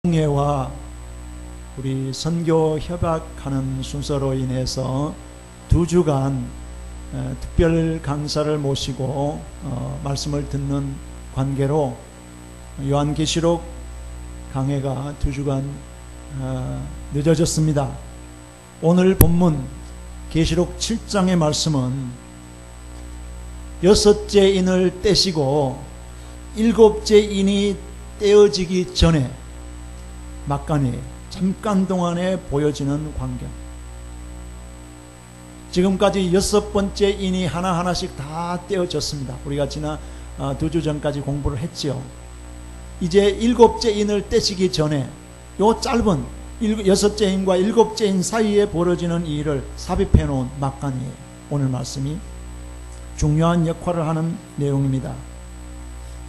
총회와 우리 선교 협약하는 순서로 인해서 2주간 특별 강사를 모시고 말씀을 듣는 관계로 요한계시록 강해가 2주간 늦어졌습니다. 오늘 본문 계시록 7장의 말씀은 6째 인을 떼시고 7째 인이 떼어지기 전에 막간이에요. 잠깐 동안에 보여지는 광경. 지금까지 6번째 인이 하나하나씩 다 떼어졌습니다. 우리가 지난 2주 전까지 공부를 했지요. 이제 7째 인을 떼시기 전에 요 짧은 6째 인과 7째 인 사이에 벌어지는 이 일을 삽입해 놓은 막간이에요. 오늘 말씀이 중요한 역할을 하는 내용입니다.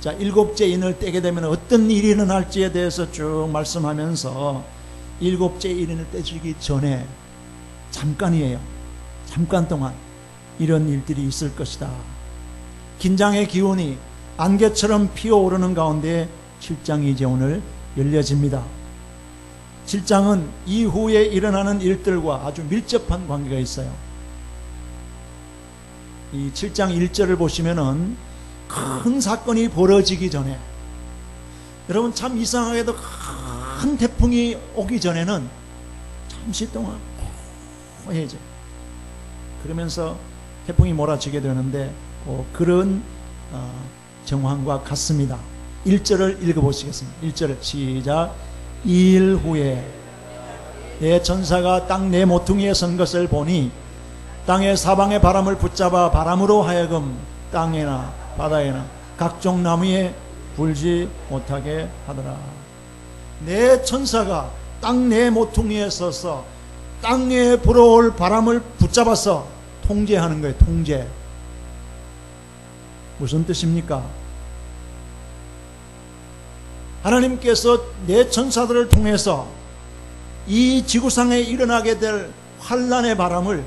자, 7째 인을 떼게 되면 어떤 일이 일어날지에 대해서 쭉 말씀하면서 7째 인을 떼주기 전에 잠깐이에요. 잠깐 동안 이런 일들이 있을 것이다. 긴장의 기운이 안개처럼 피어오르는 가운데 7장이 이제 오늘 열려집니다. 7장은 이후에 일어나는 일들과 아주 밀접한 관계가 있어요. 이 7장 1절을 보시면은 큰 사건이 벌어지기 전에, 여러분 참 이상하게도 큰 태풍이 오기 전에는 잠시 동안 해져. 그러면서 태풍이 몰아치게 되는데 그런 정황과 같습니다. 1절을 읽어보시겠습니다. 1절을 시작. 2일 후에 내 천사가 땅 내 모퉁이에 선 것을 보니 땅의 사방의 바람을 붙잡아 바람으로 하여금 땅에나 바다에나 각종 나무에 불지 못하게 하더라. 내 천사가 땅 내 모퉁이에 서서 땅에 불어올 바람을 붙잡아서 통제하는 거예요. 통제. 무슨 뜻입니까? 하나님께서 내 천사들을 통해서 이 지구상에 일어나게 될 환란의 바람을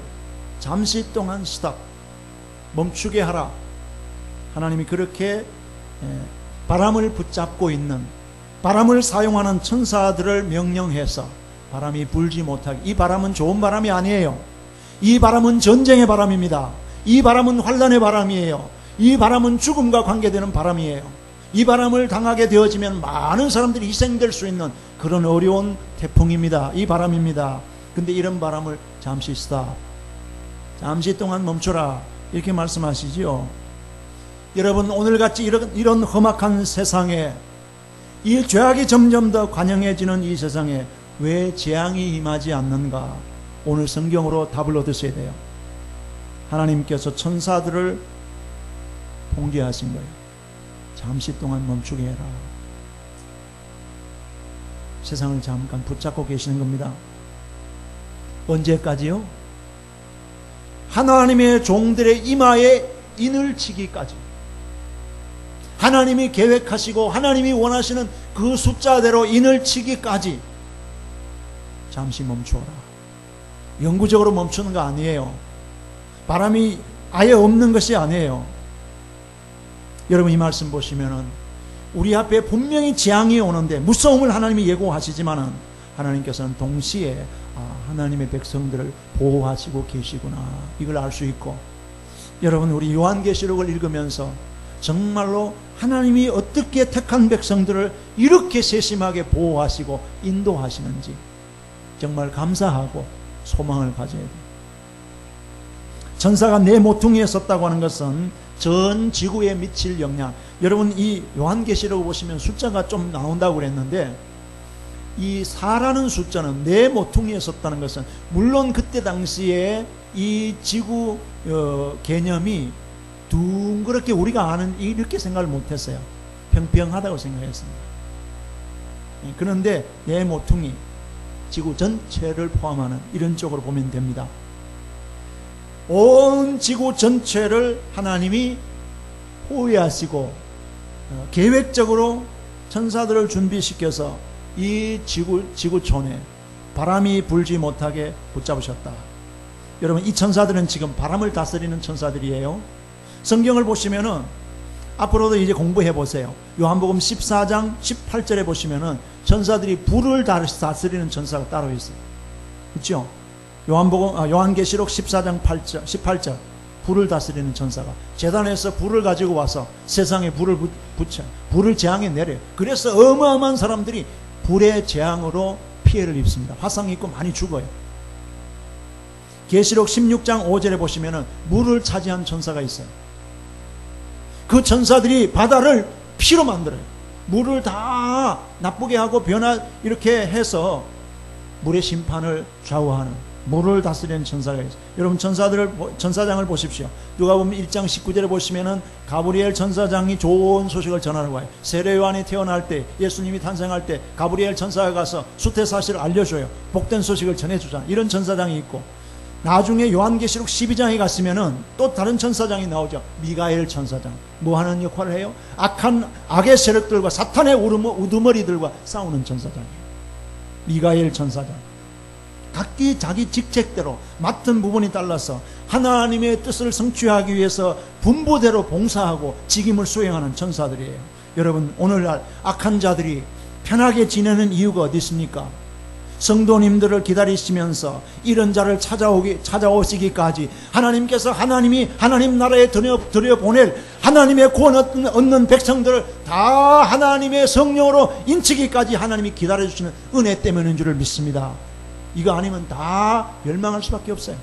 잠시 동안 스탑, 멈추게 하라. 하나님이 그렇게 바람을 붙잡고 있는, 바람을 사용하는 천사들을 명령해서 바람이 불지 못하게. 이 바람은 좋은 바람이 아니에요. 이 바람은 전쟁의 바람입니다. 이 바람은 환란의 바람이에요. 이 바람은 죽음과 관계되는 바람이에요. 이 바람을 당하게 되어지면 많은 사람들이 희생될 수 있는 그런 어려운 태풍입니다. 이 바람입니다. 근데 이런 바람을 잠시 스탑, 잠시 동안 멈춰라, 이렇게 말씀하시지요. 여러분, 오늘같이 이런 험악한 세상에, 이 죄악이 점점 더 관영해지는 이 세상에 왜 재앙이 임하지 않는가? 오늘 성경으로 답을 얻으셔야 돼요. 하나님께서 천사들을 통제하신 거예요. 잠시 동안 멈추게 해라. 세상을 잠깐 붙잡고 계시는 겁니다. 언제까지요? 하나님의 종들의 이마에 인을 치기까지. 하나님이 계획하시고 하나님이 원하시는 그 숫자대로 인을 치기까지 잠시 멈추어라. 영구적으로 멈추는 거 아니에요. 바람이 아예 없는 것이 아니에요. 여러분, 이 말씀 보시면은 우리 앞에 분명히 재앙이 오는데 무서움을 하나님이 예고하시지만은 하나님께서는 동시에 하나님의 백성들을 보호하시고 계시구나, 이걸 알 수 있고, 여러분, 우리 요한계시록을 읽으면서 정말로 하나님이 어떻게 택한 백성들을 이렇게 세심하게 보호하시고 인도하시는지 정말 감사하고 소망을 가져야 돼요. 천사가 내 모퉁이에 섰다고 하는 것은 전 지구에 미칠 영향. 여러분, 이 요한계시록을 보시면 숫자가 좀 나온다고 그랬는데, 이 4라는 숫자는 내 모퉁이에 섰다는 것은, 물론 그때 당시에 이 지구 개념이 둥그렇게 우리가 아는 이렇게 생각을 못했어요. 평평하다고 생각했습니다. 그런데 내 모퉁이, 지구 전체를 포함하는 이런 쪽으로 보면 됩니다. 온 지구 전체를 하나님이 호위하시고 계획적으로 천사들을 준비시켜서 이 지구촌에 바람이 불지 못하게 붙잡으셨다. 여러분, 이 천사들은 지금 바람을 다스리는 천사들이에요. 성경을 보시면은 앞으로도 이제 공부해 보세요. 요한복음 14장 18절에 보시면은 전사들이 불을 다스리는 전사가 따로 있어요. 그렇죠? 요한계시록 14장 18절 불을 다스리는 전사가 제단에서 불을 가지고 와서 세상에 불을 붙여 불을 재앙에 내려요. 그래서 어마어마한 사람들이 불의 재앙으로 피해를 입습니다. 화상 입고 많이 죽어요. 계시록 16장 5절에 보시면은 물을 차지한 전사가 있어요. 그 전사들이 바다를 피로 만들어요. 물을 다 나쁘게 하고 이렇게 해서 물의 심판을 좌우하는 물을 다스리는 전사가 있어요. 여러분 전사장을 보십시오. 누가복음 1장 19절에 보시면은 가브리엘 전사장이 좋은 소식을 전하는 거예요. 세례 요한이 태어날 때, 예수님이 탄생할 때 가브리엘 전사가 가서 수태 사실을 알려줘요. 복된 소식을 전해주잖아요. 이런 전사장이 있고, 나중에 요한계시록 12장에 갔으면은 또 다른 전사장이 나오죠. 미가엘 전사장. 뭐 하는 역할을 해요? 악의 세력들과 사탄의 우두머리들과 싸우는 전사장이에요. 미가엘 전사장. 각기 자기 직책대로 맡은 부분이 달라서 하나님의 뜻을 성취하기 위해서 분부대로 봉사하고 직임을 수행하는 전사들이에요. 여러분, 오늘날 악한 자들이 편하게 지내는 이유가 어디 있습니까? 성도님들을 기다리시면서 이런 자를 찾아오시기까지 하나님께서 하나님 나라에 들여보낼 하나님의 구원 얻는 백성들을 다 하나님의 성령으로 인치기까지 하나님이 기다려주시는 은혜 때문인 줄을 믿습니다. 이거 아니면 다 멸망할 수밖에 없어요.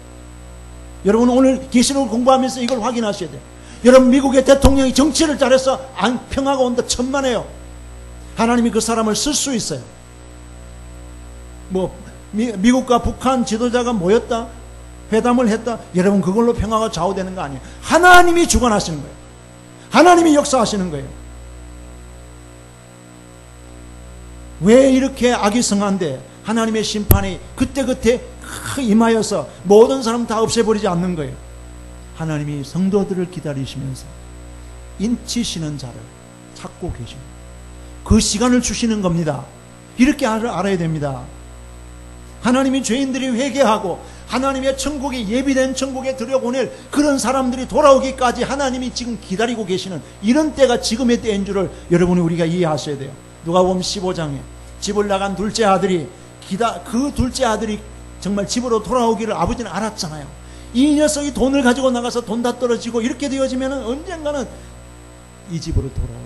여러분, 오늘 계시록을 공부하면서 이걸 확인하셔야 돼요. 여러분, 미국의 대통령이 정치를 잘해서 평화가 온다 천만에요. 하나님이 그 사람을 쓸 수 있어요. 미국과 북한 지도자가 모였다, 회담을 했다, 여러분 그걸로 평화가 좌우되는 거 아니에요. 하나님이 주관하시는 거예요. 하나님이 역사하시는 거예요. 왜 이렇게 악이 성한데 하나님의 심판이 그때그때 임하여서 모든 사람 다 없애버리지 않는 거예요. 하나님이 성도들을 기다리시면서 인치시는 자를 찾고 계십니다. 그 시간을 주시는 겁니다. 이렇게 알아야 됩니다. 하나님이 죄인들이 회개하고 하나님의 천국에, 예비된 천국에 들여보낼 그런 사람들이 돌아오기까지 하나님이 지금 기다리고 계시는 이런 때가 지금의 때인 줄을 여러분이 우리가 이해하셔야 돼요. 누가복음 15장에 집을 나간 둘째 아들이 그 둘째 아들이 정말 집으로 돌아오기를 아버지는 알았잖아요. 이 녀석이 돈을 가지고 나가서 돈 다 떨어지고 이렇게 되어지면 언젠가는 이 집으로 돌아오리라.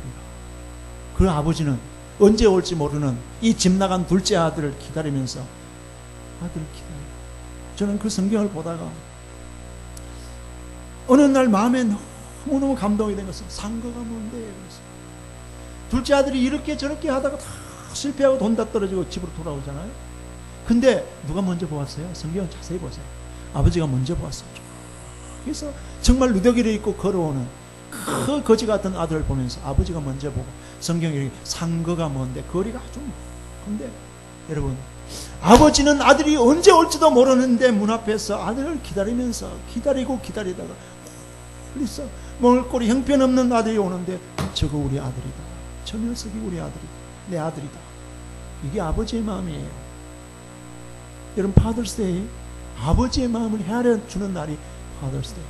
그 아버지는 언제 올지 모르는 이 집 나간 둘째 아들을 기다리면서 아들 기다려. 저는 그 성경을 보다가 어느 날 마음에 너무너무 감동이 된 것은 상거가 뭔데? 그래서 둘째 아들이 이렇게 저렇게 하다가 다 실패하고 돈 다 떨어지고 집으로 돌아오잖아요. 근데 누가 먼저 보았어요? 성경을 자세히 보세요. 아버지가 먼저 보았어요. 그래서 정말 누더기를 입고 걸어오는 그 거지 같은 아들을 보면서 아버지가 먼저 보고 성경이 상거가 뭔데? 거리가 아주 먼데 여러분, 아버지는 아들이 언제 올지도 모르는데 문 앞에서 아들을 기다리면서 기다리다가 그래서 먹을 꼴이 형편없는 아들이 오는데 저거 우리 아들이다. 저 녀석이 우리 아들이다. 내 아들이다. 이게 아버지의 마음이에요. 여러분, 파더스데이, 아버지의 마음을 헤아려주는 날이 파더스데이.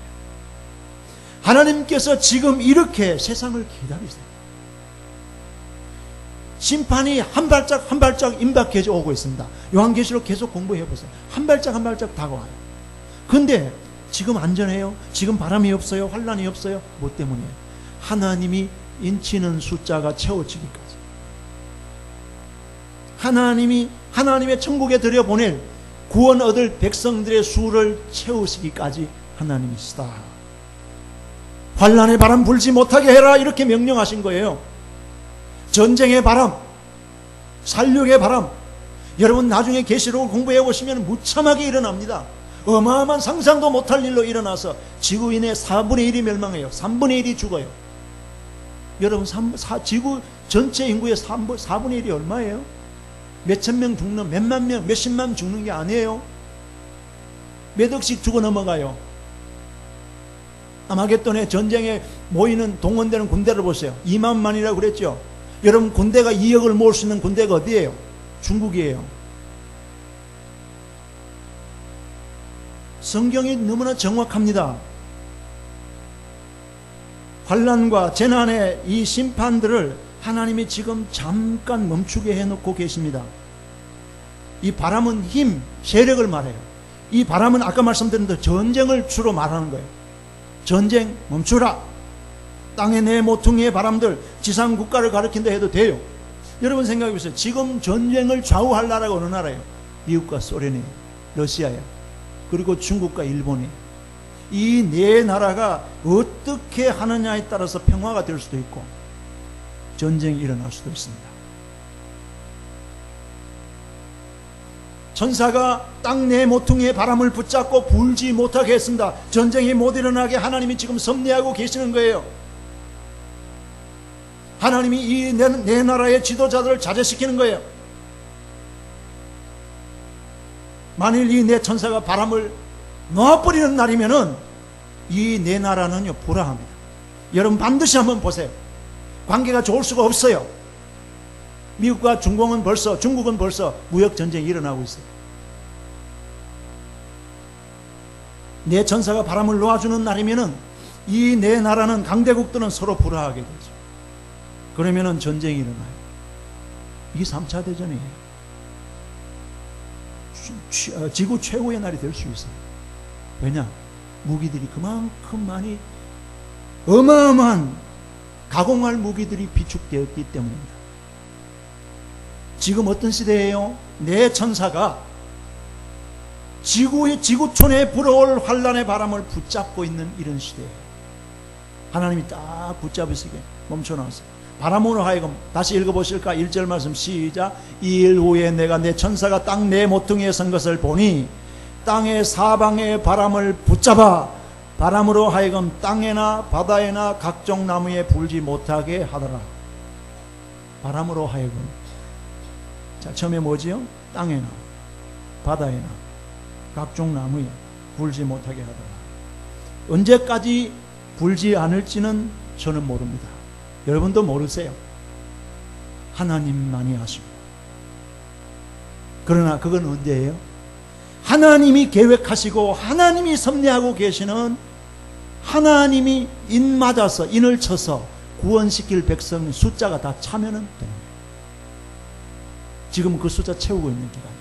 하나님께서 지금 이렇게 세상을 기다리세요. 심판이 한 발짝 한 발짝 임박해져 오고 있습니다. 요한계시록 계속 공부해 보세요. 한 발짝 한 발짝 다가와요. 근데 지금 안전해요? 지금 바람이 없어요? 환란이 없어요? 뭐 때문이에요? 하나님이 인치는 숫자가 채워지기까지, 하나님의 천국에 들여보낼 구원 얻을 백성들의 수를 채우시기까지 하나님이시다. 환란의 바람 불지 못하게 해라, 이렇게 명령하신 거예요. 전쟁의 바람, 살육의 바람, 여러분 나중에 계시록을 공부해 보시면 무참하게 일어납니다. 어마어마한 상상도 못할 일로 일어나서 지구인의 4분의 1이 멸망해요. 3분의 1이 죽어요. 여러분, 지구 전체 인구의 4분의 1이 얼마예요? 몇천 명 죽는, 몇만 명, 몇십만 죽는 게 아니에요. 몇 억씩 죽어 넘어가요. 아마겟돈의 전쟁에 모이는 동원되는 군대를 보세요. 2만만이라고 그랬죠. 여러분, 군대가 2억을 모을 수 있는 군대가 어디예요? 중국이에요. 성경이 너무나 정확합니다. 환난과 재난의 이 심판들을 하나님이 지금 잠깐 멈추게 해놓고 계십니다. 이 바람은 힘, 세력을 말해요. 이 바람은 아까 말씀드린 대로 전쟁을 주로 말하는 거예요. 전쟁 멈추라. 땅의 내 모퉁이의 바람들, 지상 국가를 가리킨다 해도 돼요. 여러분 생각해 보세요. 지금 전쟁을 좌우할 나라가 어느 나라예요? 미국과 소련이에요. 러시아예요. 그리고 중국과 일본이에요. 이 네 나라가 어떻게 하느냐에 따라서 평화가 될 수도 있고 전쟁이 일어날 수도 있습니다. 천사가 땅 내 모퉁이의 바람을 붙잡고 불지 못하게 했습니다. 전쟁이 못 일어나게 하나님이 지금 섭리하고 계시는 거예요. 하나님이 이 네 나라의 지도자들을 자제시키는 거예요. 만일 이 네 천사가 바람을 놓아버리는 날이면은 이 네 나라는요 불화합니다. 여러분 반드시 한번 보세요. 관계가 좋을 수가 없어요. 미국과 중국은 벌써 무역 전쟁이 일어나고 있어요. 네 천사가 바람을 놓아주는 날이면은 이 네 나라는 강대국들은 서로 불화하게 되죠. 그러면은 전쟁이 일어나요. 이게 3차 대전이에요. 지구 최후의 날이 될 수 있어요. 왜냐? 무기들이 그만큼 많이 어마어마한 가공할 무기들이 비축되었기 때문입니다. 지금 어떤 시대예요? 네 천사가 지구촌에 불어올 환란의 바람을 붙잡고 있는 이런 시대예요. 하나님이 딱 붙잡으시게 멈춰놨어요. 바람으로 하여금 다시 읽어보실까? 1절 말씀 시작. 이 일 후에 내가 내 천사가 땅 내 모퉁이에 선 것을 보니 땅의 사방의 바람을 붙잡아 바람으로 하여금 땅에나 바다에나 각종 나무에 불지 못하게 하더라. 바람으로 하여금. 자, 처음에 뭐지요? 땅에나 바다에나 각종 나무에 불지 못하게 하더라. 언제까지 불지 않을지는 저는 모릅니다. 여러분도 모르세요. 하나님만이 아십니다. 그러나 그건 언제예요? 하나님이 계획하시고 하나님이 섭리하고 계시는, 하나님이 인을 쳐서 구원시킬 백성 숫자가 다 차면은 되는 거예요. 지금 그 숫자 채우고 있는 기간이에요.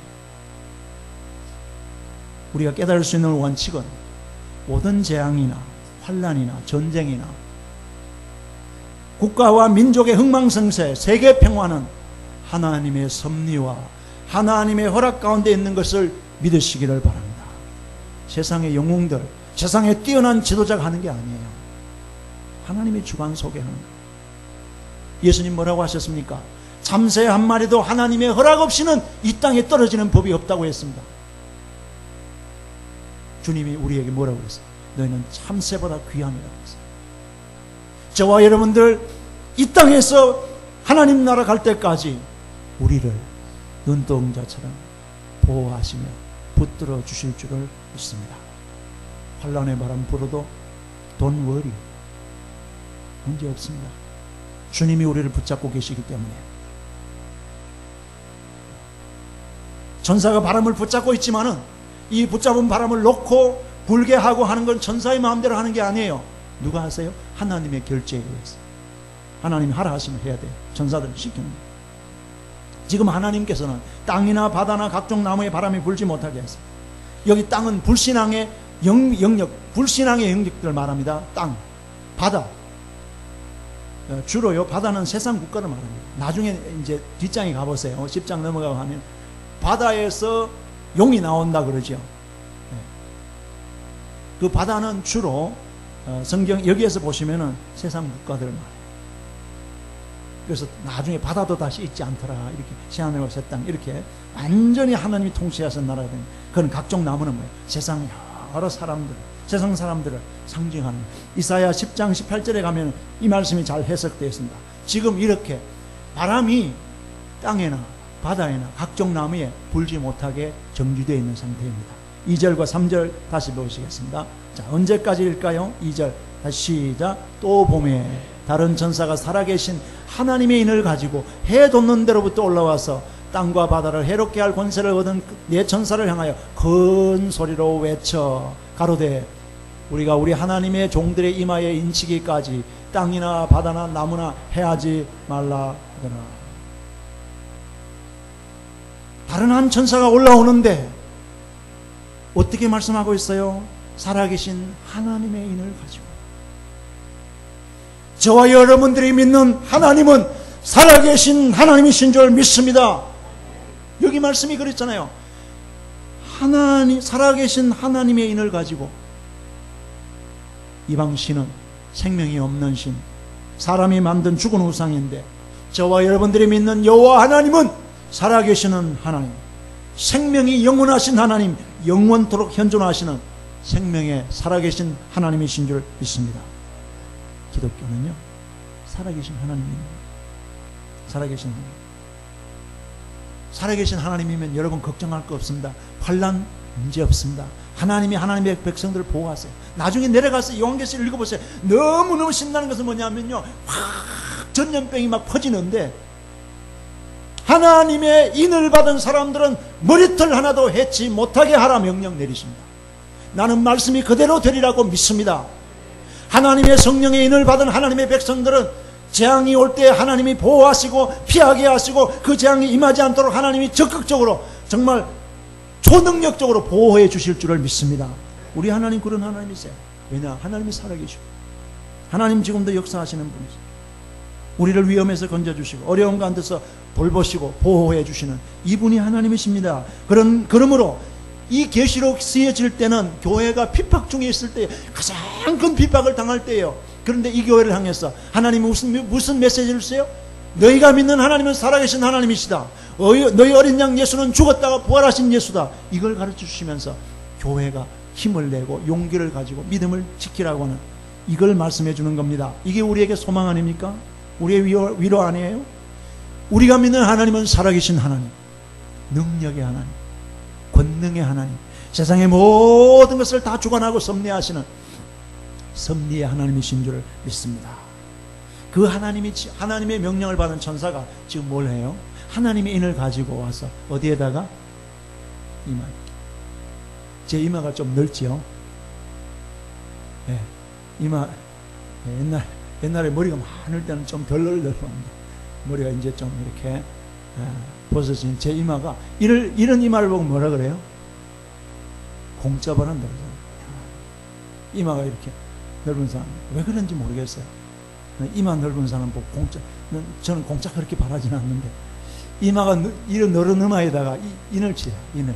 우리가 깨달을 수 있는 원칙은 모든 재앙이나 환란이나 전쟁이나 국가와 민족의 흥망성쇠, 세계 평화는 하나님의 섭리와 하나님의 허락 가운데 있는 것을 믿으시기를 바랍니다. 세상의 영웅들, 세상에 뛰어난 지도자가 하는 게 아니에요. 하나님의 주관 속에 하는 거예요. 예수님 뭐라고 하셨습니까? 참새 한 마리도 하나님의 허락 없이는 이 땅에 떨어지는 법이 없다고 했습니다. 주님이 우리에게 뭐라고 그랬어요? 너희는 참새보다 귀함이라고 했어요. 저와 여러분들 이 땅에서 하나님 나라 갈 때까지 우리를 눈동자처럼 보호하시며 붙들어 주실 줄을 믿습니다. 환란의 바람 불어도 Don't worry. 문제 없습니다. 주님이 우리를 붙잡고 계시기 때문에. 천사가 바람을 붙잡고 있지만은 이 붙잡은 바람을 놓고 불게 하고 하는 건 천사의 마음대로 하는 게 아니에요. 누가 하세요? 하나님의 결제에 의해서. 하나님이 하라 하시면 해야 돼요. 천사들은 시키는 거예요. 지금 하나님께서는 땅이나 바다나 각종 나무에 바람이 불지 못하게 했어요. 여기 땅은 불신앙의 불신앙의 영역들을 말합니다. 땅, 바다. 주로요, 바다는 세상 국가를 말합니다. 나중에 이제 뒷장에 가보세요. 10장 넘어가고 하면 바다에서 용이 나온다 그러죠. 그 바다는 주로 성경 여기에서 보시면은 세상 국가들을 말해요. 그래서 나중에 바다도 다시 있지 않더라. 이렇게 시아내와 새 땅 이렇게 완전히 하나님이 통치하신 나라가 됩니다. 그건 각종 나무는 뭐예요? 세상 여러 사람들, 세상 사람들을 상징하는. 이사야 10장 18절에 가면 이 말씀이 잘 해석되어 있습니다. 지금 이렇게 바람이 땅에나 바다에나 각종 나무에 불지 못하게 정지되어 있는 상태입니다. 2절과 3절 다시 보시겠습니다. 자, 언제까지일까요? 2절 다시 시작. 또 봄에 다른 천사가 살아계신 하나님의 인을 가지고 해 돋는 데로부터 올라와서 땅과 바다를 해롭게 할 권세를 얻은 네 천사를 향하여 큰 소리로 외쳐 가로되 우리가 우리 하나님의 종들의 이마에 인치기까지 땅이나 바다나 나무나 해하지 말라 하더라. 다른 한 천사가 올라오는데 어떻게 말씀하고 있어요? 살아계신 하나님의 인을 가지고. 저와 여러분들이 믿는 하나님은 살아계신 하나님이신 줄 믿습니다. 여기 말씀이 그랬잖아요. 살아계신 하나님의 인을 가지고. 이방 신은 생명이 없는 신, 사람이 만든 죽은 우상인데, 저와 여러분들이 믿는 여호와 하나님은 살아계시는 하나님, 생명이 영원하신 하나님, 영원토록 현존하시는 생명의 살아계신 하나님이신 줄 믿습니다. 기독교는요, 살아계신 하나님입니다. 살아계신 하나님. 살아계신 하나님이면 여러분 걱정할 거 없습니다. 환난 문제 없습니다. 하나님이 하나님의 백성들을 보호하세요. 나중에 내려가서 요한계시를 읽어보세요. 너무너무 신나는 것은 뭐냐면요, 확 전염병이 막 퍼지는데 하나님의 인을 받은 사람들은 머리털 하나도 해치 못하게 하라 명령 내리십니다. 나는 말씀이 그대로 되리라고 믿습니다. 하나님의 성령의 인을 받은 하나님의 백성들은 재앙이 올 때 하나님이 보호하시고 피하게 하시고 그 재앙이 임하지 않도록 하나님이 적극적으로 정말 초능력적으로 보호해 주실 줄을 믿습니다. 우리 하나님 그런 하나님이세요. 왜냐? 하나님이 살아계시고 하나님 지금도 역사하시는 분이세요. 우리를 위험에서 건져주시고 어려움 가운데서 돌보시고 보호해 주시는 이분이 하나님이십니다. 그러므로 이 계시록 쓰여질 때는 교회가 핍박 중에 있을 때 가장 큰 핍박을 당할 때예요. 그런데 이 교회를 향해서 하나님이 무슨 메시지를 써요? 너희가 믿는 하나님은 살아계신 하나님이시다. 너희 어린 양 예수는 죽었다가 부활하신 예수다. 이걸 가르쳐 주시면서 교회가 힘을 내고 용기를 가지고 믿음을 지키라고 하는 이걸 말씀해 주는 겁니다. 이게 우리에게 소망 아닙니까? 우리의 위로 아니에요? 우리가 믿는 하나님은 살아계신 하나님, 능력의 하나님, 권능의 하나님, 세상의 모든 것을 다 주관하고 섭리하시는 섭리의 하나님이신 줄 믿습니다. 그 하나님의 명령을 받은 천사가 지금 뭘 해요? 하나님의 인을 가지고 와서 어디에다가? 이마. 제 이마가 좀 넓지요? 네, 이마. 네, 옛날에 머리가 많을 때는 좀 덜 넓었는데 머리가 이제 좀 이렇게 벗어진 제 이마가 이런 이마를 보고 뭐라 그래요? 공짜바람 그러잖아요. 이마가 이렇게 넓은 사람 왜 그런지 모르겠어요. 이마 넓은 사람 보고 저는 공짜 그렇게 바라지는 않는데 이마가 이런 넓은 이마에다가 인을 치요. 인을.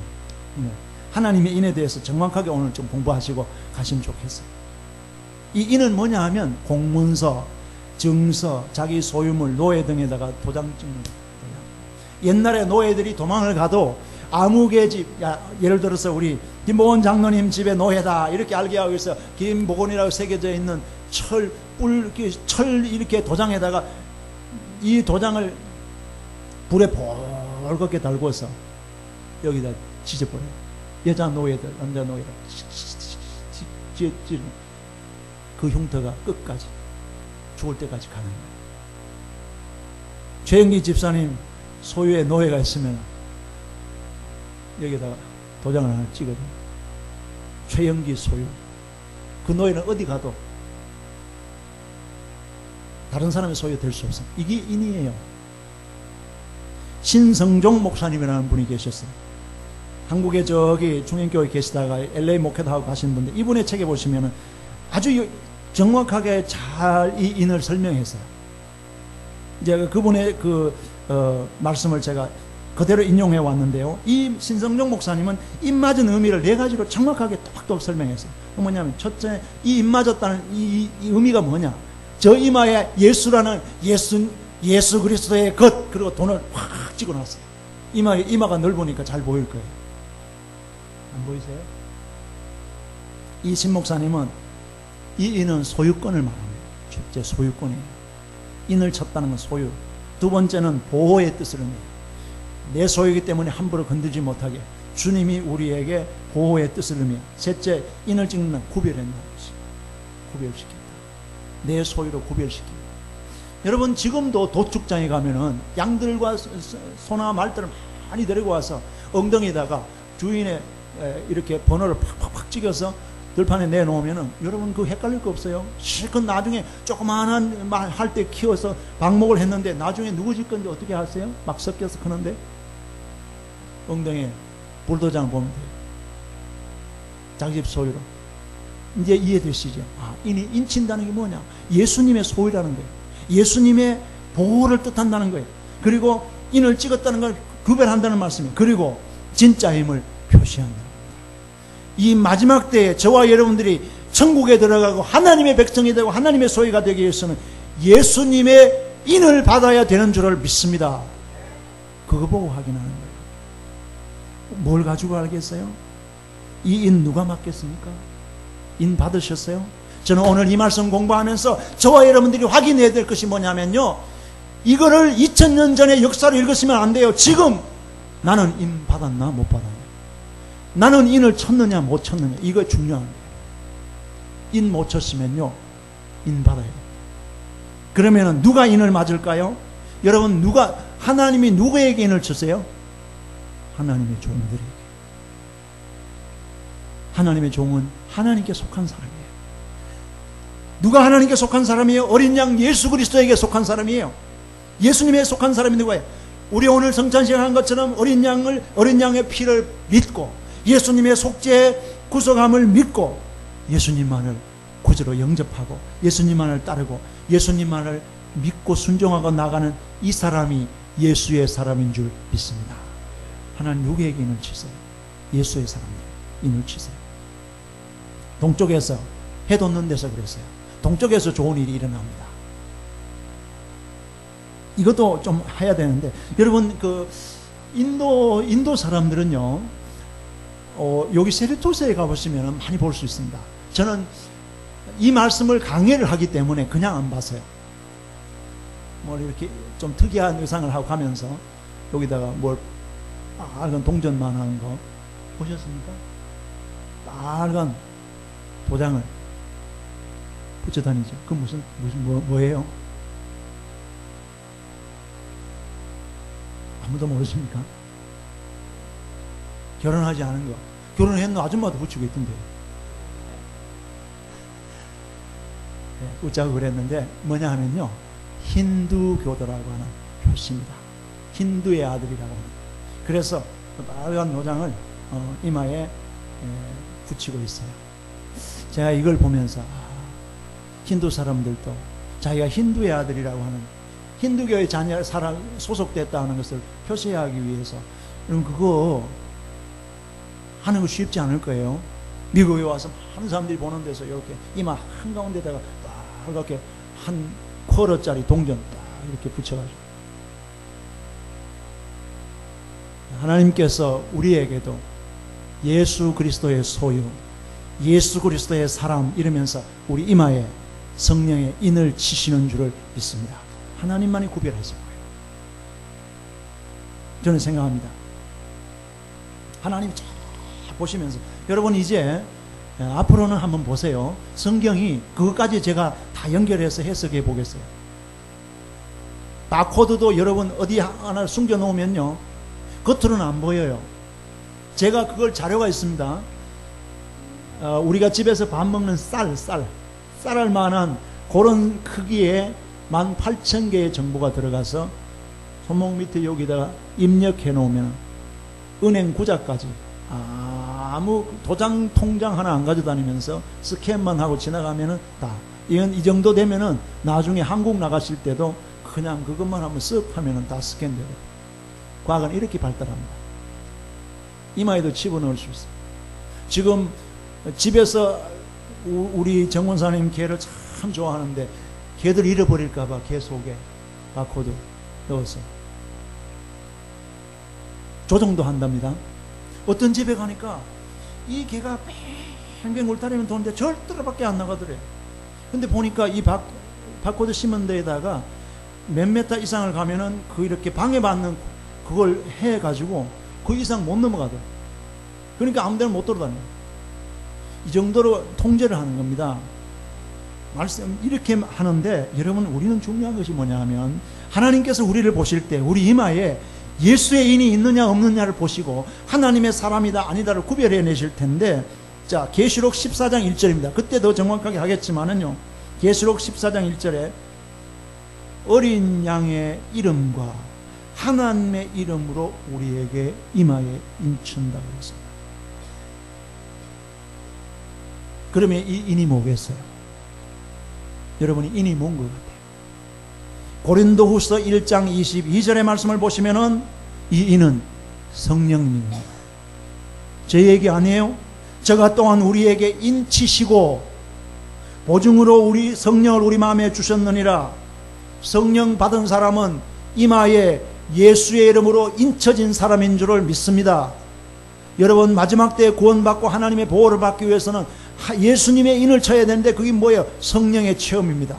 하나님의 인에 대해서 정확하게 오늘 좀 공부하시고 가시면 좋겠어요. 이 인은 뭐냐 하면 공문서, 증서, 자기 소유물, 노예 등에다가 도장 찍는 거예요. 옛날에 노예들이 도망을 가도 아무개 집, 예를 들어서 우리 김보건 장로님 집에 노예다 이렇게 알게 하고 있어. 김보건이라고 새겨져 있는 철 이렇게 도장에다가 이 도장을 불에 벌겋게 달고서 여기다 지져버려요. 여자 노예들, 남자 노예들 찌르는 그 흉터가 끝까지 죽을 때까지 가는 거예요. 최영기 집사님 소유의 노예가 있으면 여기다가 도장을 하나 찍어줘. 최영기 소유. 그 노예는 어디 가도 다른 사람의 소유 될 수 없어요. 이게 인이에요. 신성종 목사님이라는 분이 계셨어요. 한국에 저기 중행교회 계시다가 LA 목회도 하고 가시는 분들, 이분의 책에 보시면은 아주 정확하게 잘 이 인을 설명했어요. 이제 그분의 말씀을 제가 그대로 인용해 왔는데요. 이 신성종 목사님은 입 맞은 의미를 4가지로 정확하게 똑똑 설명했어요. 뭐냐면 첫째, 이 입 맞았다는 이 의미가 뭐냐? 저 이마에 예수라는 예수 그리스도의 것, 그리고 돈을 확 찍어놨어요. 이마가 넓으니까 잘 보일 거예요. 안 보이세요? 이 신 목사님은 이 인은 소유권을 말합니다. 첫째, 소유권이에요. 인을 쳤다는 건 소유. 두 번째는 보호의 뜻을 의미해요. 내 소유이기 때문에 함부로 건들지 못하게 주님이 우리에게 보호의 뜻을 의미해요. 셋째, 인을 찍는 건 구별한다는 것이. 구별시킨다. 내 소유로 구별시킨다. 여러분, 지금도 도축장에 가면은 양들과 소나 말들을 많이 데리고 와서 엉덩이에다가 주인의 이렇게 번호를 팍팍팍 찍어서 들판에 내놓으면은 여러분 그 헷갈릴 거 없어요? 실컷 나중에 조그마한 말 할 때 키워서 방목을 했는데 나중에 누구 질 건지 어떻게 하세요? 막 섞여서 크는데 엉덩이에 불도장을 보면 돼요. 자기 집 소유로. 이제 이해되시죠? 아, 인친다는 게 뭐냐? 예수님의 소유라는 거예요. 예수님의 보호를 뜻한다는 거예요. 그리고 인을 찍었다는 걸 구별한다는 말씀이에요. 그리고 진짜 힘을 표시한다. 이 마지막 때에 저와 여러분들이 천국에 들어가고 하나님의 백성이 되고 하나님의 소유가 되기 위해서는 예수님의 인을 받아야 되는 줄을 믿습니다. 그거 보고 확인하는 거예요. 뭘 가지고 알겠어요? 이 인 누가 맡겠습니까? 인 받으셨어요? 저는 오늘 이 말씀 공부하면서 저와 여러분들이 확인해야 될 것이 뭐냐면요, 이거를 2000년 전의 역사를 읽으시면 안 돼요. 지금 나는 인 받았나 못 받았나, 나는 인을 쳤느냐 못 쳤느냐, 이거 중요한 거예요. 인 못 쳤으면요 인 받아야 돼요. 그러면은 누가 인을 맞을까요? 여러분, 하나님이 누구에게 인을 쳤어요? 하나님의 종들에게. 하나님의 종은 하나님께 속한 사람이에요. 누가 하나님께 속한 사람이에요? 어린 양 예수 그리스도에게 속한 사람이에요. 예수님에 속한 사람이 누구예요? 우리 오늘 성찬식 한 것처럼 어린 양의 피를 믿고 예수님의 속죄 구속함을 믿고 예수님만을 구주로 영접하고 예수님만을 따르고 예수님만을 믿고 순종하고 나가는 이 사람이 예수의 사람인 줄 믿습니다. 하나님 누구에게 인을 치세요? 예수의 사람에게 인을 치세요. 동쪽에서 해 돋는 데서 그랬어요. 동쪽에서 좋은 일이 일어납니다. 이것도 좀 해야 되는데, 여러분 그 인도 사람들은요, 여기 세르토스에 가보시면 많이 볼 수 있습니다. 저는 이 말씀을 강의를 하기 때문에 그냥 안 봤어요. 뭐 이렇게 좀 특이한 의상을 하고 가면서 여기다가 뭘 빨간 동전만한 거 보셨습니까? 빨간 도장을 붙여 다니죠. 그 뭐예요? 아무도 모르십니까? 결혼하지 않은 거. 결혼했는 아줌마도 붙이고 있던데요. 네, 웃자고 그랬는데 뭐냐 하면요, 힌두교도라고 하는 교시입니다. 힌두의 아들이라고 하는. 그래서 빨간 도장을 이마에 붙이고 있어요. 제가 이걸 보면서 힌두 사람들도 자기가 힌두의 아들이라고 하는, 힌두교의 자녀 사람 소속됐다는 것을 표시하기 위해서, 그럼 그거 하는 거 쉽지 않을 거예요. 미국에 와서 많은 사람들이 보는 데서 이렇게 이마 한가운데다가 딱 이렇게 한 쿼러짜리 동전 딱 이렇게 붙여가지고, 하나님께서 우리에게도 예수 그리스도의 소유, 예수 그리스도의 사람 이러면서 우리 이마에 성령의 인을 치시는 줄을 믿습니다. 하나님만이 구별하실 거예요. 저는 생각합니다. 하나님 잘 보시면서, 여러분 이제 앞으로는 한번 보세요. 성경이 그것까지 제가 다 연결해서 해석해 보겠어요. 바코드도 여러분 어디 하나 숨겨 놓으면요, 겉으로는 안 보여요. 제가 그걸 자료가 있습니다. 우리가 집에서 밥 먹는 쌀알 만한 그런 크기의 18,000개의 정보가 들어가서 손목 밑에 여기다가 입력해 놓으면 은행 구자까지 아무 도장 통장 하나 안 가져다니면서 스캔만 하고 지나가면은 다, 이건 이 정도 되면은 나중에 한국 나가실 때도 그냥 그것만 한번 쓱 하면은 다 스캔되고. 과학은 이렇게 발달합니다. 이마에도 집어넣을 수 있어요. 지금 집에서 우리 정원사님 개를 참 좋아하는데 개들 잃어버릴까봐 개 속에 바코드 넣어서 조정도 한답니다. 어떤 집에 가니까 이 개가 뱅뱅 울타리면 도는데 절대로 밖에 안 나가더래요. 근데 보니까 이 바코드 심은 데에다가 몇 메타 이상을 가면은 그 이렇게 방해받는 그걸 해가지고 그 이상 못 넘어가더라고요. 그러니까 아무 데나 못 돌아다녀요. 이 정도로 통제를 하는 겁니다. 말씀 이렇게 하는데, 여러분 우리는 중요한 것이 뭐냐 하면, 하나님께서 우리를 보실 때 우리 이마에 예수의 인이 있느냐 없느냐를 보시고 하나님의 사람이다 아니다를 구별해 내실 텐데, 자, 계시록 14장 1절입니다. 그때 더 정확하게 하겠지만은요, 계시록 14장 1절에 어린 양의 이름과 하나님의 이름으로 우리에게 임하에 인춘다고 했습니다. 그러면 이 인이 뭐겠어요? 여러분이 인이 뭔 것 같아요? 고린도후서 1장 22절의 말씀을 보시면은 이 인은 성령님입니다. 제 얘기 아니에요? 저가 또한 우리에게 인치시고 보증으로 우리 성령을 우리 마음에 주셨느니라. 성령 받은 사람은 이마에 예수의 이름으로 인쳐진 사람인 줄을 믿습니다. 여러분, 마지막 때에 구원받고 하나님의 보호를 받기 위해서는 예수님의 인을 쳐야 되는데 그게 뭐예요? 성령의 체험입니다.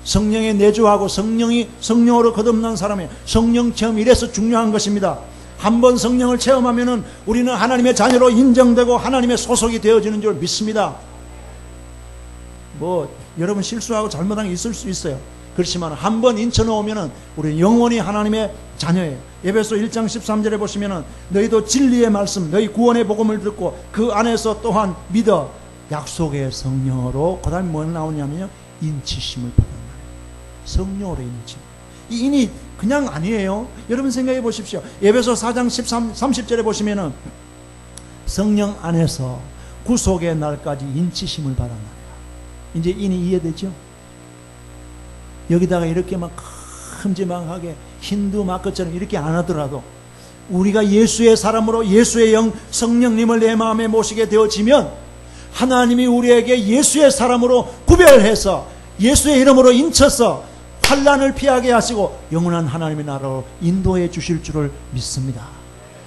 성령에 내주하고 성령으로 거듭난 사람의 성령 체험, 이래서 중요한 것입니다. 한번 성령을 체험하면은 우리는 하나님의 자녀로 인정되고 하나님의 소속이 되어지는 줄 믿습니다. 뭐 여러분 실수하고 잘못한 게 있을 수 있어요. 그렇지만 한번 인쳐 놓으면은 우리는 영원히 하나님의 자녀예요. 에베소 1장 13절에 보시면은 너희도 진리의 말씀, 너희 구원의 복음을 듣고 그 안에서 또한 믿어 약속의 성령으로, 그 다음에 뭐 나오냐면요, 인치심을 받은 거예요. 성령으로 인치. 이 인이 그냥 아니에요. 여러분 생각해 보십시오. 에베소 4장 30절에 보시면은 성령 안에서 구속의 날까지 인치심을 받았나요. 이제 인이 이해되죠? 여기다가 이렇게 막 큼지막하게 힌두 마크처럼 이렇게 안 하더라도 우리가 예수의 사람으로 예수의 영 성령님을 내 마음에 모시게 되어지면 하나님이 우리에게 예수의 사람으로 구별해서 예수의 이름으로 인쳐서 환난을 피하게 하시고 영원한 하나님의 나라로 인도해 주실 줄을 믿습니다.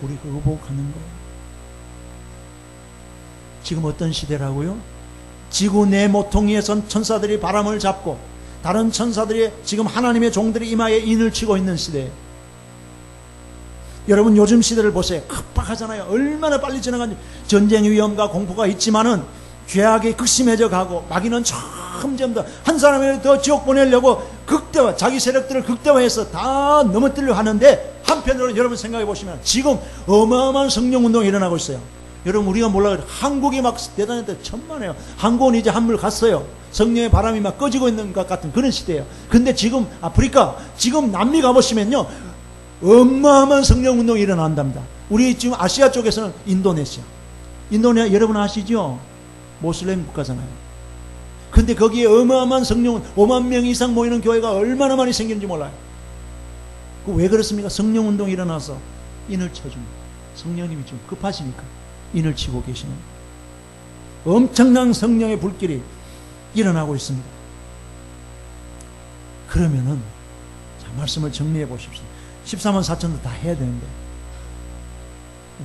우리 그거 보고 가는 거예요. 지금 어떤 시대라고요? 지구 내 모퉁이에 선 천사들이 바람을 잡고 다른 천사들이 지금 하나님의 종들이 이마에 인을 치고 있는 시대예요. 여러분 요즘 시대를 보세요. 급박하잖아요. 얼마나 빨리 지나가는지. 전쟁 위험과 공포가 있지만은 죄악이 극심해져 가고 마귀는 점점 더 한 사람을 더 지옥 보내려고 극대화, 자기 세력들을 극대화해서 다 넘어뜨려 하는데, 한편으로 여러분 생각해 보시면 지금 어마어마한 성령운동이 일어나고 있어요. 여러분 우리가 몰라요. 한국이 막 대단한데 천만에요. 한국은 이제 한물 갔어요. 성령의 바람이 막 꺼지고 있는 것 같은 그런 시대예요. 근데 지금 아프리카, 지금 남미 가보시면요, 어마어마한 성령운동이 일어난답니다. 우리 지금 아시아 쪽에서는 인도네시아 여러분 아시죠? 모슬렘 국가잖아요. 근데 거기에 어마어마한 성령 5만 명 이상 모이는 교회가 얼마나 많이 생기는지 몰라요. 그 왜 그렇습니까? 성령운동이 일어나서 인을 쳐줍니다. 성령님이 지금 급하시니까 인을 치고 계시는 엄청난 성령의 불길이 일어나고 있습니다. 그러면은 자, 말씀을 정리해 보십시오. 14만 4천도 다 해야 되는데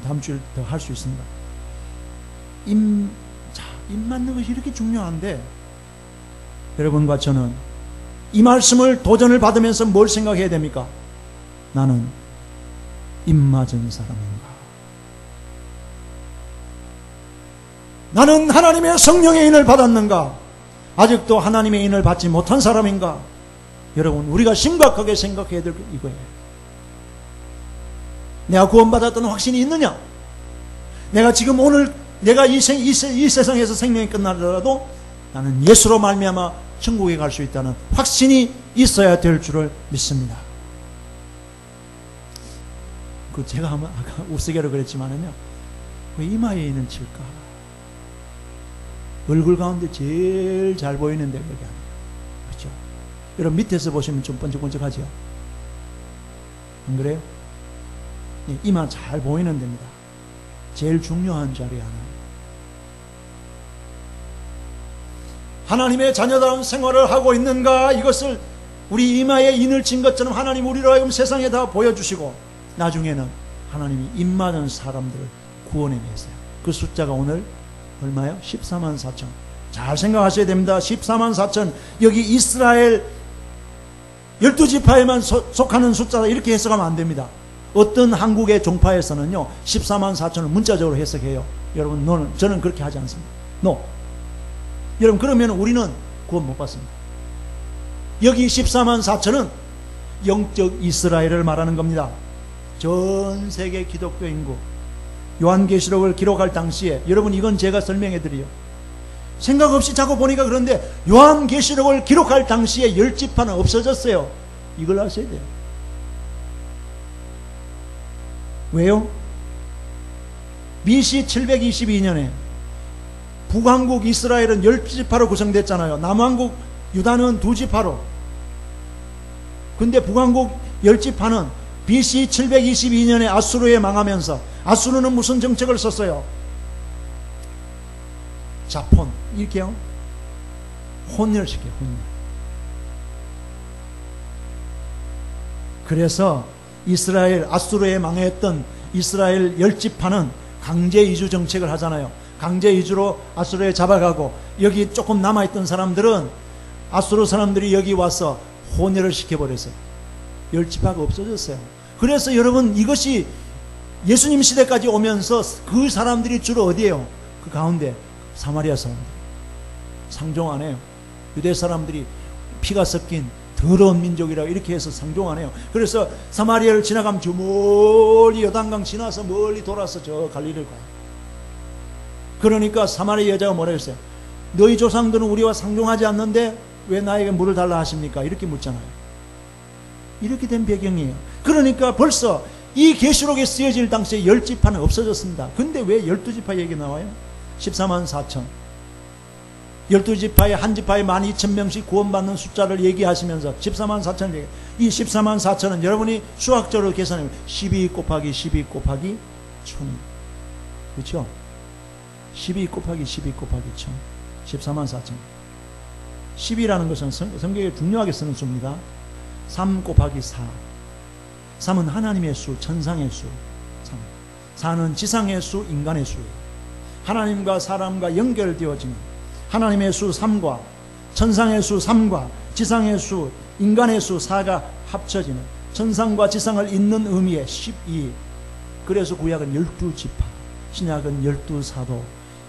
다음 주에 더 할 수 있습니다. 임 맞는 것이 이렇게 중요한데, 여러분과 저는 이 말씀을 도전을 받으면서 뭘 생각해야 됩니까? 나는 임 맞은 사람인가? 나는 하나님의 성령의 인을 받았는가? 아직도 하나님의 인을 받지 못한 사람인가? 여러분 우리가 심각하게 생각해야 될 게 이거예요. 내가 구원받았다는 확신이 있느냐? 내가 지금 오늘 내가 이 세상에서 생명이 끝나더라도 나는 예수로 말미암아 천국에 갈 수 있다는 확신이 있어야 될 줄을 믿습니다. 그 제가 아까 우스개로 그랬지만은요, 왜 이마에 있는 칠까? 얼굴 가운데 제일 잘 보이는 데가 여기 아니에요. 그렇죠? 여러분 밑에서 보시면 좀 번쩍번쩍하죠? 안 그래요? 이마 잘 보이는 데입니다. 제일 중요한 자리 하나. 하나님의 자녀다운 생활을 하고 있는가? 이것을 우리 이마에 인을 친 것처럼 하나님 우리로 하여금 세상에 다 보여주시고, 나중에는 하나님이 임 맞은 사람들을 구원해내세요. 그 숫자가 오늘 얼마요? 14만 4천. 잘 생각하셔야 됩니다. 14만 4천. 여기 이스라엘 12지파에만 속하는 숫자다, 이렇게 해석하면 안 됩니다. 어떤 한국의 종파에서는요 14만 4천을 문자적으로 해석해요. 여러분 저는 그렇게 하지 않습니다. 여러분 그러면 우리는 구원 못 받습니다. 여기 14만 4천은 영적 이스라엘을 말하는 겁니다. 전 세계 기독교 인구 요한계시록을 기록할 당시에, 여러분 이건 제가 설명해 드려요. 생각 없이 자꾸 보니까 그런데 요한계시록을 기록할 당시에 10지파는 없어졌어요. 이걸 아셔야 돼요. 왜요? BC 722년에 북왕국 이스라엘은 10지파로 구성됐잖아요. 남왕국 유다는 2지파로. 근데 북왕국 10지파는 BC 722년에 아수르에 망하면서, 아수르는 무슨 정책을 썼어요? 자폰, 이렇게요. 혼혈시켜요, 혼혈. 그래서 이스라엘, 아수르에 망했던 이스라엘 10지파는 강제 이주 정책을 하잖아요. 강제 이주로 아수르에 잡아가고, 여기 조금 남아있던 사람들은 아수르 사람들이 여기 와서 혼혈을 시켜버렸어요. 10지파가 없어졌어요. 그래서 여러분, 이것이 예수님 시대까지 오면서 그 사람들이 주로 어디에요? 그 가운데 사마리아 사람들. 상종 안 해요. 유대 사람들이 피가 섞인 더러운 민족이라고 이렇게 해서 상종 안 해요. 그래서 사마리아를 지나가면 저 멀리 요단강 지나서 멀리 돌아서 저 갈릴리를 가요. 그러니까 사마리아 여자가 뭐라 했어요? 너희 조상들은 우리와 상종하지 않는데 왜 나에게 물을 달라 하십니까? 이렇게 묻잖아요. 이렇게 된 배경이에요. 그러니까 벌써 이 계시록에 쓰여질 당시에 10지파는 없어졌습니다. 근데 왜 12지파 얘기 나와요? 14만 4천. 12지파에 한 지파에 12,000명씩 구원받는 숫자를 얘기하시면서 14만 4천 얘기. 이 14만 4천은 여러분이 수학적으로 계산하면 12 곱하기 12 곱하기 1000. 그렇죠? 12 곱하기 12 곱하기 1000. 14만 4천. 10이라는 것은 성경에 중요하게 쓰는 수입니다. 3 곱하기 4. 3은 하나님의 수, 천상의 수. 4는 지상의 수, 인간의 수예요. 하나님과 사람과 연결되어지는 하나님의 수 3과 천상의 수 3과 지상의 수, 인간의 수 4가 합쳐지는 천상과 지상을 잇는 의미의 12. 그래서 구약은 12지파, 신약은 12사도.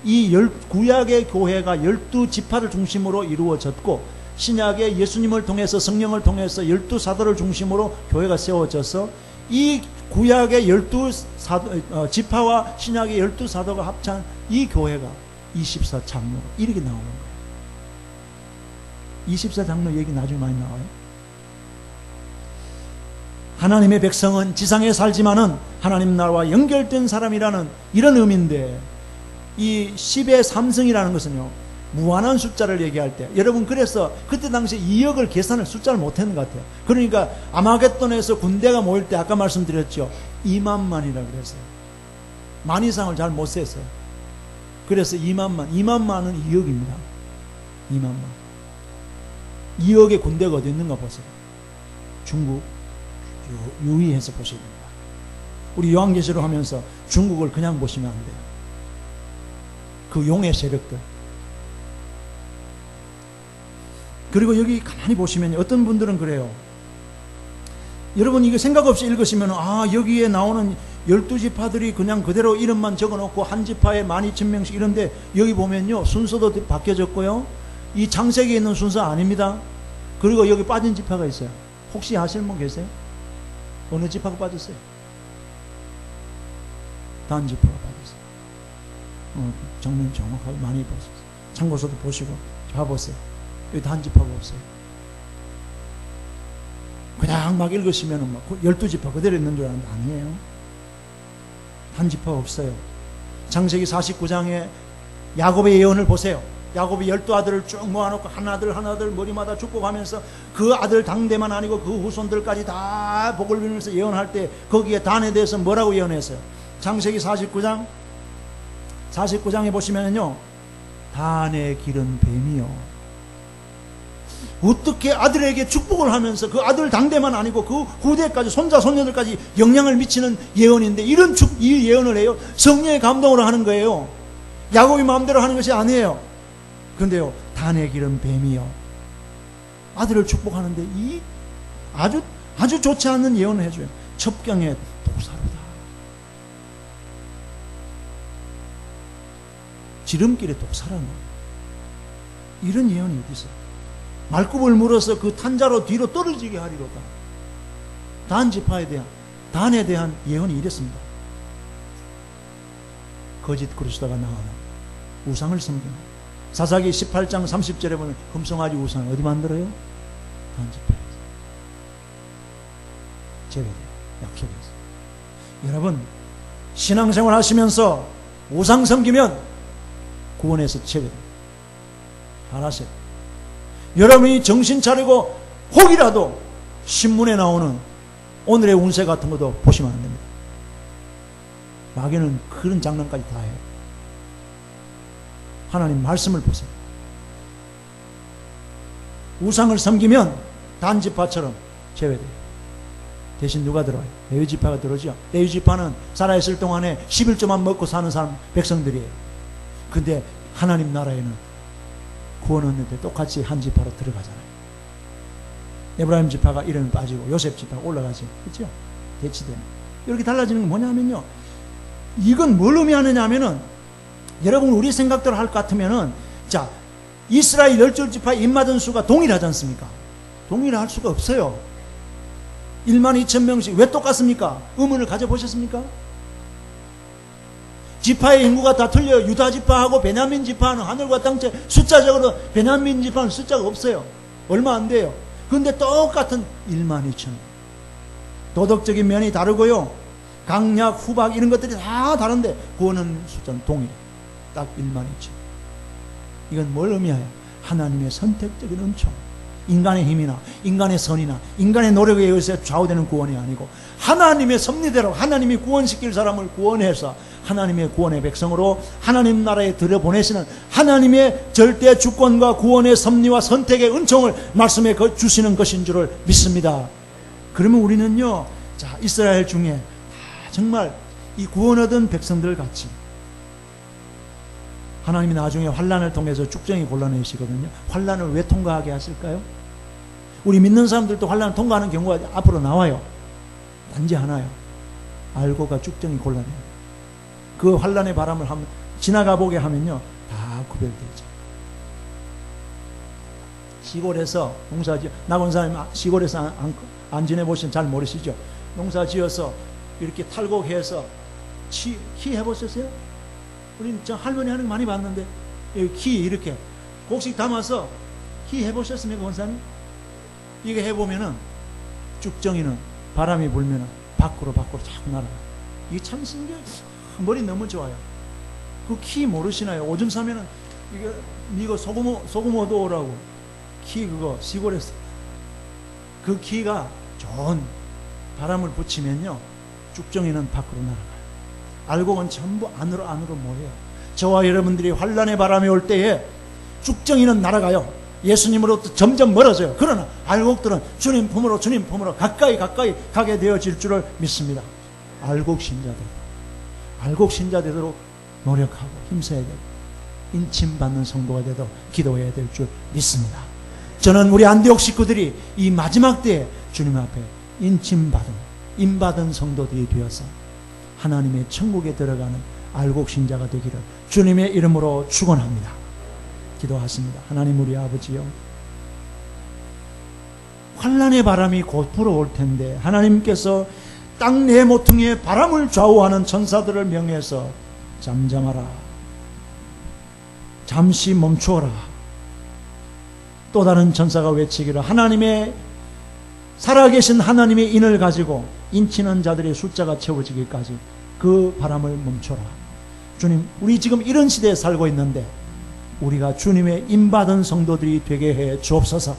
이 구약의 교회가 12지파를 중심으로 이루어졌고, 신약의 예수님을 통해서, 성령을 통해서 12사도를 중심으로 교회가 세워져서 이 구약의 12지파와 신약의 12사도가 합찬 이 교회가 24장로, 이렇게 나오는 거예요. 24장로 얘기 나중에 많이 나와요. 하나님의 백성은 지상에 살지만은 하나님 나라와 연결된 사람이라는 이런 의미인데, 이 10의 3승이라는 것은요, 무한한 숫자를 얘기할 때, 여러분 그래서 그때 당시에 2억을 계산을 숫자를 못했는 것 같아요. 그러니까 아마겟돈에서 군대가 모일 때 아까 말씀드렸죠, 2만만이라고 그랬어요. 만 이상을 잘 못 셌어요. 그래서 2만만, 2만만은 2억입니다. 2만만. 2억의 군대가 어디 있는가 보세요. 중국 유의해서 보셔야 됩니다. 우리 요한계시록 하면서 중국을 그냥 보시면 안 돼요. 그 용의 세력들. 그리고 여기 가만히 보시면 어떤 분들은 그래요. 여러분 이거 생각 없이 읽으시면, 아, 여기에 나오는 12지파들이 그냥 그대로 이름만 적어놓고 한 지파에 12,000명씩 이런데, 여기 보면요 순서도 바뀌어졌고요, 이 창세기에 있는 순서 아닙니다. 그리고 여기 빠진 지파가 있어요. 혹시 아시는 분 계세요? 어느 지파가 빠졌어요? 단 지파가 빠졌어요. 정면 정확하게 많이 보셨어요. 참고서도 보시고 봐보세요. 여기 단 지파가 없어요. 그냥 막 읽으시면 막 12지파 그대로 있는 줄 아는데 아니에요. 단 지파가 없어요. 창세기 49장에 야곱의 예언을 보세요. 야곱이 12아들을 쭉 모아놓고 하나들 머리마다 축복하면서 그 아들 당대만 아니고 그 후손들까지 다 복을 빌면서 예언할 때 거기에 단에 대해서 뭐라고 예언했어요? 창세기 49장에 보시면요, 단의 길은 뱀이요. 어떻게 아들에게 축복을 하면서 그 아들 당대만 아니고 그 후대까지, 손자 손녀들까지 영향을 미치는 예언인데, 이 예언을 해요? 성령의 감동으로 하는 거예요. 야곱이 마음대로 하는 것이 아니에요. 그런데요, 단의 길은 뱀이요. 아들을 축복하는데 이 아주 좋지 않은 예언을 해줘요. 첩경의 독사로다. 지름길의 독사라는 거예요. 이런 예언이 어디 있어요? 말굽을 물어서 그 탄자로 뒤로 떨어지게 하리로다. 단 지파에 대한, 단에 대한 예언이 이랬습니다. 거짓 그리스도가 나오는 우상을 섬기는. 사사기 18장 30절에 보면 금송아지 우상을 어디 만들어요? 단지파에서 제외돼요. 약속에서. 여러분, 신앙생활 하시면서 우상 섬기면 구원에서 제외돼요. 알았어요. 여러분이 정신 차리고 혹이라도 신문에 나오는 오늘의 운세 같은 것도 보시면 안 됩니다. 마귀는 그런 장난까지 다 해요. 하나님 말씀을 보세요. 우상을 섬기면 단지파처럼 제외돼요. 대신 누가 들어와요? 레위지파가 들어오죠. 레위지파는 살아있을 동안에 11조만 먹고 사는 사람, 백성들이에요. 근데 하나님 나라에는 구원 얻는데 똑같이 한 지파로 들어가잖아요. 에브라임 지파가 이름이 빠지고 요셉 지파가 올라가죠. 그렇죠? 대치되는. 이렇게 달라지는 건 뭐냐면요. 이건 뭘 의미하느냐 하면은, 여러분 우리 생각대로 할 것 같으면은, 자, 이스라엘 12지파 입맞은 수가 동일하지 않습니까? 동일할 수가 없어요. 12,000명씩. 왜 똑같습니까? 의문을 가져보셨습니까? 지파의 인구가 다 틀려요. 유다 지파하고 베냐민 지파는 하늘과 땅째 숫자적으로 베냐민 지파는 숫자가 없어요. 얼마 안 돼요. 그런데 똑같은 12,000명. 도덕적인 면이 다르고요. 강약, 후박 이런 것들이 다 다른데 구원은 숫자는 동일해. 딱 12,000. 이건 뭘 의미해요? 하나님의 선택적인 은총. 인간의 힘이나 인간의 선이나 인간의 노력에 의해서 좌우되는 구원이 아니고 하나님의 섭리대로 하나님이 구원시킬 사람을 구원해서 하나님의 구원의 백성으로 하나님 나라에 들여보내시는 하나님의 절대 주권과 구원의 섭리와 선택의 은총을 말씀해 주시는 것인 줄을 믿습니다. 그러면 우리는요, 자, 이스라엘 중에 정말 이 구원 얻은 백성들 같이 하나님이 나중에 환난을 통해서 쭉정이 골라내시거든요. 환난을 왜 통과하게 하실까요? 우리 믿는 사람들도 환난을 통과하는 경우가 앞으로 나와요. 단지 하나요. 알고가 쭉정이 골라내요. 그 환난의 바람을 한번 지나가 보게 하면요, 다 구별되죠. 시골에서 농사지어, 나온 사람이 시골에서 안 지내보시면 잘 모르시죠. 농사지어서 이렇게 탈곡해서 키 해보셨어요? 우린 저 할머니 하는 거 많이 봤는데, 키 이렇게 곡식 담아서 키 해보셨습니까, 원사님? 이게 해보면은 쭉정이는 바람이 불면은 밖으로 자꾸 날아가. 이게 참 신기해. 머리 너무 좋아요. 그 키 모르시나요? 오줌 싸면은 이게 이거 소금 얻어오라고 키 그거 시골에서 그 키가 좋은 바람을 붙이면요 쭉정이는 밖으로 날아가요. 알곡은 전부 안으로 모여요. 저와 여러분들이 환난의 바람이 올 때에 쭉정이는 날아가요. 예수님으로부터 점점 멀어져요. 그러나 알곡들은 주님 품으로 가까이 가게 되어질 줄을 믿습니다. 알곡 신자 되도록 노력하고 힘써야 되고 인침받는 성도가 되도록 기도해야 될 줄 믿습니다. 저는 우리 안디옥 식구들이 이 마지막 때에 주님 앞에 인받은 성도들이 되어서 하나님의 천국에 들어가는 알곡 신자가 되기를 주님의 이름으로 축원합니다. 기도하십니다. 하나님 우리 아버지요, 환난의 바람이 곧 불어올 텐데 하나님께서 땅 내 모퉁이에 바람을 좌우하는 천사들을 명해서 잠잠하라, 잠시 멈추어라. 또 다른 천사가 외치기를 하나님의 살아계신 하나님의 인을 가지고 인치는 자들의 숫자가 채워지기까지 그 바람을 멈춰라. 주님, 우리 지금 이런 시대에 살고 있는데 우리가 주님의 인받은 성도들이 되게 해 주옵소서.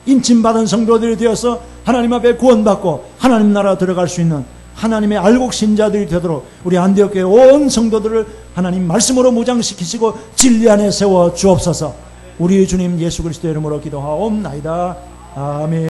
인침받은 성도들이 되어서 하나님 앞에 구원받고 하나님 나라 들어갈 수 있는 하나님의 알곡 신자들이 되도록 우리 안디옥교회 온 성도들을 하나님 말씀으로 무장시키시고 진리 안에 세워 주옵소서. 우리 주님 예수 그리스도의 이름으로 기도하옵나이다. 아멘.